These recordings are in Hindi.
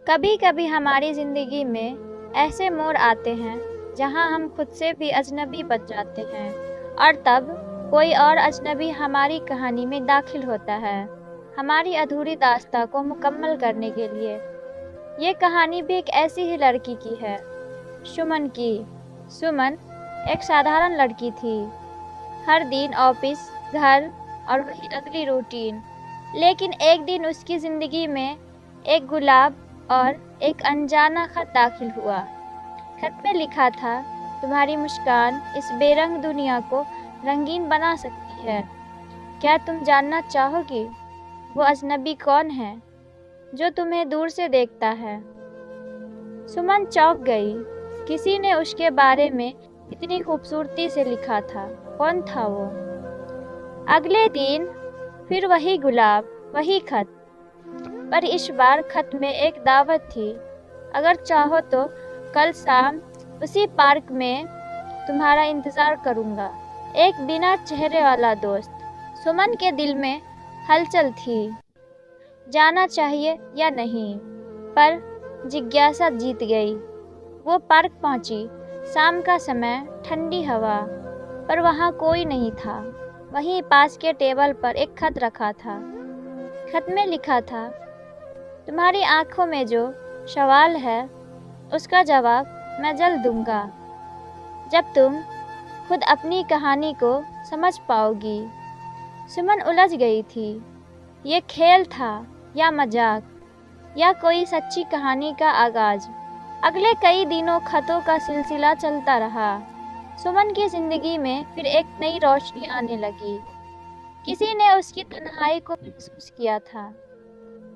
कभी कभी हमारी ज़िंदगी में ऐसे मोड़ आते हैं जहां हम खुद से भी अजनबी बन जाते हैं और तब कोई और अजनबी हमारी कहानी में दाखिल होता है, हमारी अधूरी दास्तां को मुकम्मल करने के लिए। ये कहानी भी एक ऐसी ही लड़की की है, सुमन की। सुमन एक साधारण लड़की थी, हर दिन ऑफिस, घर और वही अगली रूटीन। लेकिन एक दिन उसकी ज़िंदगी में एक गुलाब और एक अनजाना खत दाखिल हुआ। खत में लिखा था, तुम्हारी मुस्कान इस बेरंग दुनिया को रंगीन बना सकती है। क्या तुम जानना चाहोगी वो अजनबी कौन है जो तुम्हें दूर से देखता है? सुमन चौंक गई। किसी ने उसके बारे में इतनी खूबसूरती से लिखा था। कौन था वो? अगले दिन फिर वही गुलाब, वही खत, पर इस बार खत में एक दावत थी। अगर चाहो तो कल शाम उसी पार्क में तुम्हारा इंतज़ार करूँगा। एक बिना चेहरे वाला दोस्त। सुमन के दिल में हलचल थी, जाना चाहिए या नहीं, पर जिज्ञासा जीत गई। वो पार्क पहुंची। शाम का समय, ठंडी हवा, पर वहाँ कोई नहीं था। वहीं पास के टेबल पर एक खत रखा था। खत में लिखा था, तुम्हारी आंखों में जो सवाल है उसका जवाब मैं जल्द दूंगा, जब तुम खुद अपनी कहानी को समझ पाओगी। सुमन उलझ गई थी। ये खेल था या मजाक, या कोई सच्ची कहानी का आगाज? अगले कई दिनों खतों का सिलसिला चलता रहा। सुमन की ज़िंदगी में फिर एक नई रोशनी आने लगी। किसी ने उसकी तन्हाई को महसूस किया था।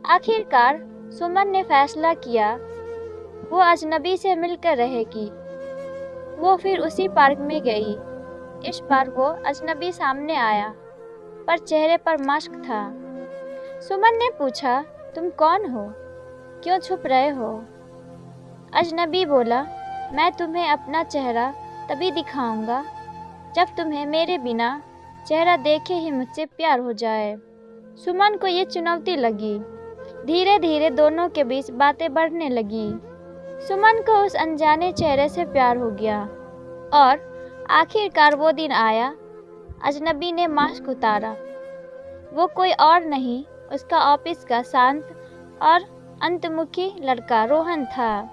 आखिरकार सुमन ने फैसला किया, वो अजनबी से मिलकर रहेगी। वो फिर उसी पार्क में गई। इस बार वो अजनबी सामने आया, पर चेहरे पर मास्क था। सुमन ने पूछा, तुम कौन हो? क्यों छुप रहे हो? अजनबी बोला, मैं तुम्हें अपना चेहरा तभी दिखाऊंगा जब तुम्हें मेरे बिना चेहरा देखे ही मुझसे प्यार हो जाए। सुमन को ये चुनौती लगी। धीरे धीरे दोनों के बीच बातें बढ़ने लगी। सुमन को उस अनजाने चेहरे से प्यार हो गया और आखिरकार वो दिन आया। अजनबी ने मास्क उतारा। वो कोई और नहीं, उसका ऑफिस का शांत और अंतर्मुखी लड़का रोहन था,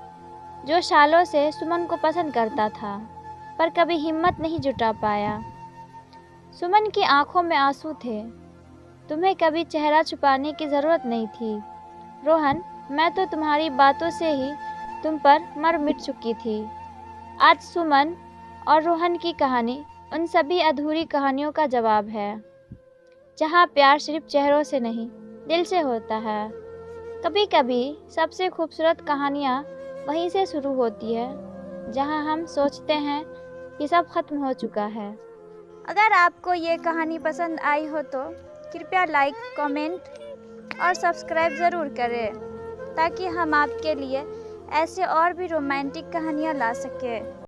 जो सालों से सुमन को पसंद करता था, पर कभी हिम्मत नहीं जुटा पाया। सुमन की आंखों में आंसू थे। तुम्हें कभी चेहरा छुपाने की ज़रूरत नहीं थी रोहन, मैं तो तुम्हारी बातों से ही तुम पर मर मिट चुकी थी। आज सुमन और रोहन की कहानी उन सभी अधूरी कहानियों का जवाब है, जहाँ प्यार सिर्फ चेहरों से नहीं, दिल से होता है। कभी कभी सबसे खूबसूरत कहानियाँ वहीं से शुरू होती है जहाँ हम सोचते हैं कि सब खत्म हो चुका है। अगर आपको ये कहानी पसंद आई हो तो कृपया लाइक, कमेंट और सब्सक्राइब ज़रूर करें, ताकि हम आपके लिए ऐसे और भी रोमांटिक कहानियाँ ला सकें।